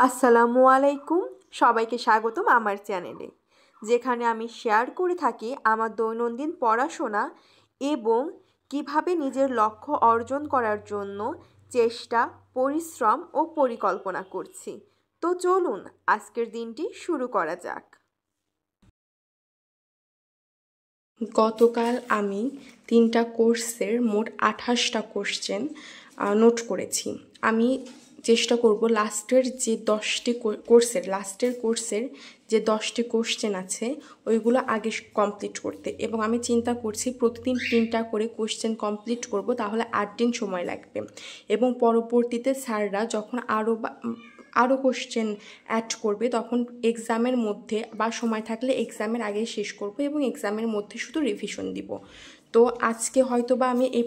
আসসালামু আলাইকুম, সবাইকে স্বাগতম আমার চ্যানেলে, যেখানে আমি শেয়ার করে থাকি আমার দৈনন্দিন পড়াশোনা এবং কিভাবে নিজের লক্ষ্য অর্জন করার জন্য চেষ্টা, পরিশ্রম ও পরিকল্পনা করছি। তো চলুন আজকের দিনটি শুরু করা যাক। গতকাল আমি 3টা কোর্সের মোট 28টা কোশ্চেন নোট করেছি। আমি চেষ্টা করব লাস্টের কোর্সের যে 10টি কোশ্চেন আছে ওইগুলো আগে কমপ্লিট করতে, এবং আমি চিন্তা করছি প্রতিদিন 3টা করে কোশ্চেন কমপ্লিট করব, তাহলে 8 দিন সময় লাগবে। এবং পরবর্তীতে স্যাররা যখন আরও কোশ্চেন অ্যাড করবে তখন এক্সামের মধ্যে বা সময় থাকলে এক্সামের আগে শেষ করব এবং এক্সামের মধ্যে শুধু রিভিশন দিব। তো আজকে হয়তো বা আমি এই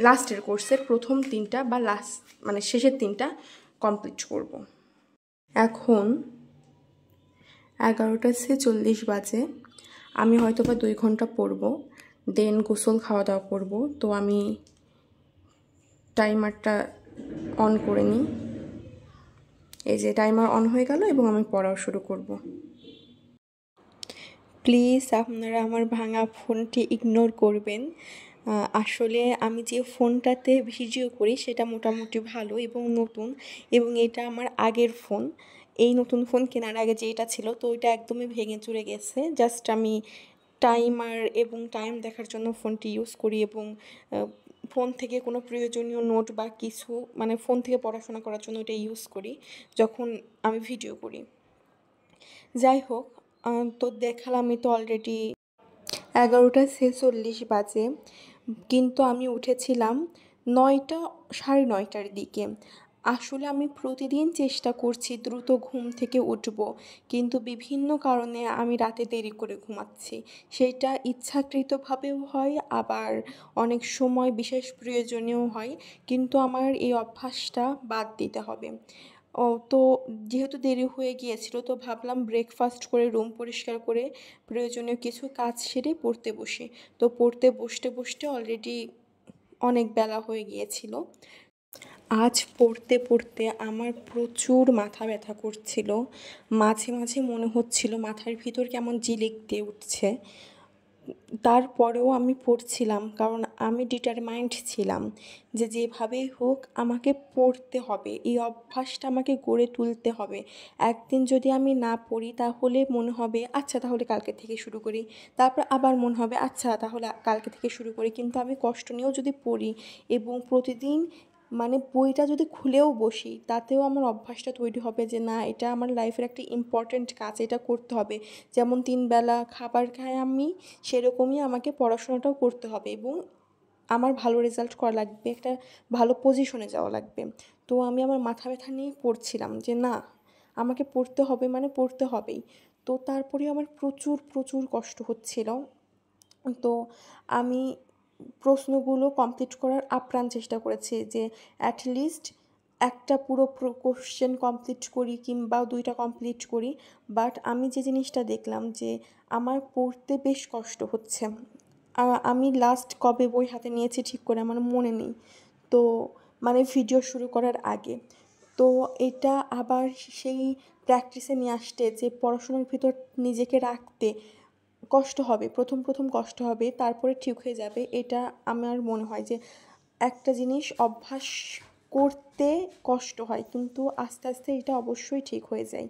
লাস্টের কোর্সের প্রথম 3টা বা শেষের 3টা কমপ্লিট করব। এখন 11:40 বাজে। আমি হয়তো বা 2 ঘন্টা পড়ব, দেন গোসল খাওয়া দাওয়া করব। তো আমি টাইমারটা অন করে নিই। এই যে টাইমার অন হয়ে গেল এবং আমি পড়াও শুরু করব। প্লিজ আপনারা আমার ভাঙা ফোনটি ইগনোর করবেন। আসলে আমি যে ফোনটাতে ভিডিও করি সেটা মোটামুটি ভালো এবং নতুন, এবং এটা আমার আগের ফোন। এই নতুন ফোন কেনার আগে যেটা ছিল তো ওইটা একদমই ভেঙে চুরে গেছে। জাস্ট আমি টাইমার এবং টাইম দেখার জন্য ফোনটি ইউজ করি, এবং ফোন থেকে কোনো প্রয়োজনীয় নোট বা কিছু ফোন থেকে পড়াশোনা করার জন্য ওইটা ইউজ করি যখন আমি ভিডিও করি। যাই হোক, তো দেখালামই তো অলরেডি 11:46 বাজে, কিন্তু আমি উঠেছিলাম 9টা, 9:30টার দিকে। আসলে আমি প্রতিদিন চেষ্টা করছি দ্রুত ঘুম থেকে উঠব, কিন্তু বিভিন্ন কারণে আমি রাতে দেরি করে ঘুমাচ্ছি। সেটা ইচ্ছাকৃতভাবেও হয়, আবার অনেক সময় বিশেষ প্রয়োজনীয় হয়, কিন্তু আমার এই অভ্যাসটা বাদ দিতে হবে। তো যেহেতু দেরি হয়ে গিয়েছিল তো ভাবলাম ব্রেকফাস্ট করে রুম পরিষ্কার করে প্রয়োজনীয় কিছু কাজ সেরে পড়তে বসি। তো পড়তে বসতে অলরেডি অনেক বেলা হয়ে গিয়েছিল। আজ পড়তে পড়তে আমার প্রচুর মাথা ব্যথা করছিল। মাঝে মাঝে মনে হচ্ছিল মাথার ভিতর কেমন জিলিক দিয়ে উঠছে। তারপরেও আমি পড়ছিলাম, কারণ আমি ডিটারমাইন্ড ছিলাম যে যেভাবেই হোক আমাকে পড়তে হবে, এই অভ্যাসটা আমাকে গড়ে তুলতে হবে। একদিন যদি আমি না পড়ি তাহলে মনে হবে আচ্ছা তাহলে কালকে থেকে শুরু করি, তারপর আবার মনে হবে আচ্ছা তাহলে কালকে থেকে শুরু করি। কিন্তু আমি কষ্ট নিয়েও যদি পড়ি এবং প্রতিদিন বইটা যদি খুলেও বসি, তাতেও আমার অভ্যাসটা তৈরি হবে যে না, এটা আমার লাইফের একটা ইম্পর্ট্যান্ট কাজ, এটা করতে হবে। যেমন 3 বেলা খাবার খাই আমি, সেরকমই আমাকে পড়াশোনাটাও করতে হবে এবং আমার ভালো রেজাল্ট করা লাগবে, একটা ভালো পজিশনে যাওয়া লাগবে। তো আমি আমার মাথা ব্যথা নিয়ে পড়ছিলাম যে না, আমাকে পড়তে হবে, পড়তে হবেই। তো তারপরে আমার প্রচুর প্রচুর কষ্ট হচ্ছিল। তো আমি প্রশ্নগুলো কমপ্লিট করার আপ্রাণ চেষ্টা করেছি যে অ্যাটলিস্ট একটা পুরো কোশ্চেন কমপ্লিট করি কিংবা 2টা কমপ্লিট করি। বাট আমি যে জিনিসটা দেখলাম যে আমার পড়তে বেশ কষ্ট হচ্ছে। আমি লাস্ট কবে বই হাতে নিয়েছি ঠিক করে আমার মনে নেই। তো ভিডিও শুরু করার আগে। তো এটা আবার সেই প্র্যাকটিসে নিয়ে আসতে, যে পড়াশোনার ভিতর নিজেকে রাখতে কষ্ট হবে, প্রথম কষ্ট হবে, তারপরে ঠিক হয়ে যাবে। এটা আমার মনে হয় যে একটা জিনিস অভ্যাস করতে কষ্ট হয়, কিন্তু আস্তে আস্তে এটা অবশ্যই ঠিক হয়ে যায়।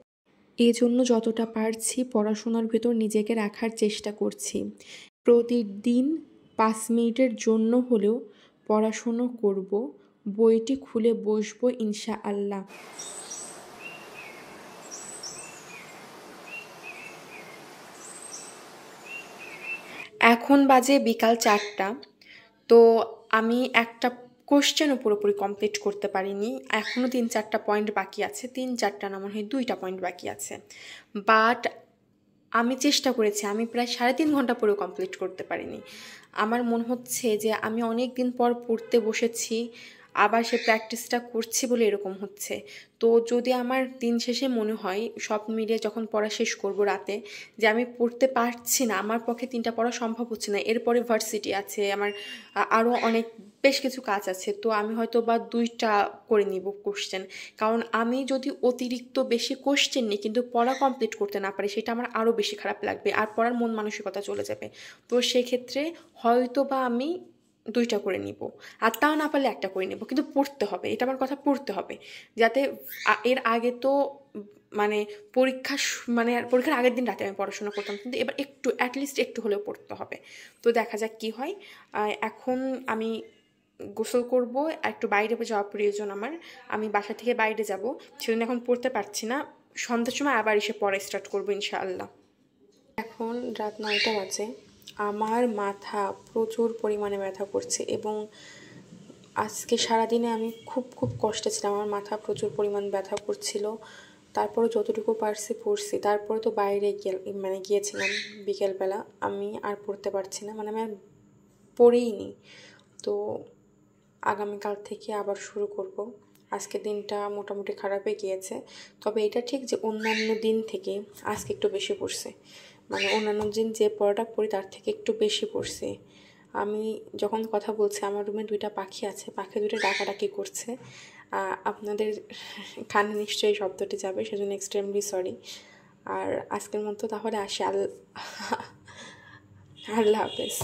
এই জন্য যতটা পারছি পড়াশোনার ভেতর নিজেকে রাখার চেষ্টা করছি। প্রতিদিন 5 মিনিটের জন্য হলেও পড়াশুনো করব, বইটি খুলে বসবো ইনশাআল্লাহ। এখন বাজে বিকাল 4টা। তো আমি একটা কোশ্চেনও পুরোপুরি কমপ্লিট করতে পারিনি, এখনও 3-4টা পয়েন্ট বাকি আছে। 3-4টা না, মনে হয় 2টা পয়েন্ট বাকি আছে। বাট আমি চেষ্টা করেছি, আমি প্রায় 3.5 ঘন্টা পরেও কমপ্লিট করতে পারিনি। আমার মনে হচ্ছে যে আমি অনেক দিন পর পড়তে বসেছি, আবার সে প্র্যাকটিসটা করছি বলে এরকম হচ্ছে। তো যদি আমার দিন শেষে মনে হয় সব মিলিয়ে যখন পড়া শেষ করব রাতে, যে আমি পড়তে পারছি না, আমার পক্ষে 3টা পড়া সম্ভব হচ্ছে না, এরপরে ভার্সিটি আছে আমার, আরও অনেক বেশ কিছু কাজ আছে, তো আমি হয়তো বা 2টা করে নিব কোশ্চেন। কারণ আমি যদি অতিরিক্ত বেশি কোশ্চেন নিই কিন্তু পড়া কমপ্লিট করতে না পারি, সেটা আমার আরও বেশি খারাপ লাগবে আর পড়ার মন মানসিকতা চলে যাবে। তো সেক্ষেত্রে হয়তো বা আমি 2টা করে নিব, আর তাও না পারলে 1টা করে নিব, কিন্তু পড়তে হবে, এটা আমার কথা, পড়তে হবে। যাতে এর আগে তো মানে মানে পরীক্ষার আগের দিন রাতে আমি পড়াশোনা করতাম, কিন্তু এবার একটু অ্যাটলিস্ট একটু হলেও পড়তে হবে। তো দেখা যাক কি হয়। এখন আমি গোসল করব, একটু বাইরে যাওয়া প্রয়োজন আমার, আমি বাসা থেকে বাইরে যাব, সেজন্য এখন পড়তে পারছি না। সন্ধ্যার সময় আবার এসে পড়া স্টার্ট করবো ইনশাআল্লাহ। এখন রাত 9টা বাজে, আমার মাথা প্রচুর পরিমাণে ব্যথা করছে এবং আজকে সারাদিনে আমি খুব খুব কষ্টে ছিলাম, আমার মাথা প্রচুর পরিমাণ ব্যথা করছিল। তারপরে যতটুকু পারছি পড়ছি, তারপরে তো বাইরে গিয়েছিলাম বিকেলবেলা, আমি আর পড়তে পারছি না, আমি আর পড়েই নি। তো আগামীকাল থেকে আবার শুরু করব। আজকের দিনটা মোটামুটি খারাপই গিয়েছে, তবে এটা ঠিক যে অন্যান্য দিন থেকে আজকে একটু বেশি পড়ছে, অন্যান্য দিন যে পড়াটা পড়ি তার থেকে একটু বেশি পড়ছে। আমি যখন কথা বলছি আমার রুমে 2টা পাখি আছে, পাখি 2টা ডাকাডাকি করছে, আপনাদের কানে নিশ্চয়ই শব্দটি যাবে, সেজন্য এক্সট্রিমলি সরি। আর আজকের মতো তাহলে আসি, আল্লাহ হাফেজ।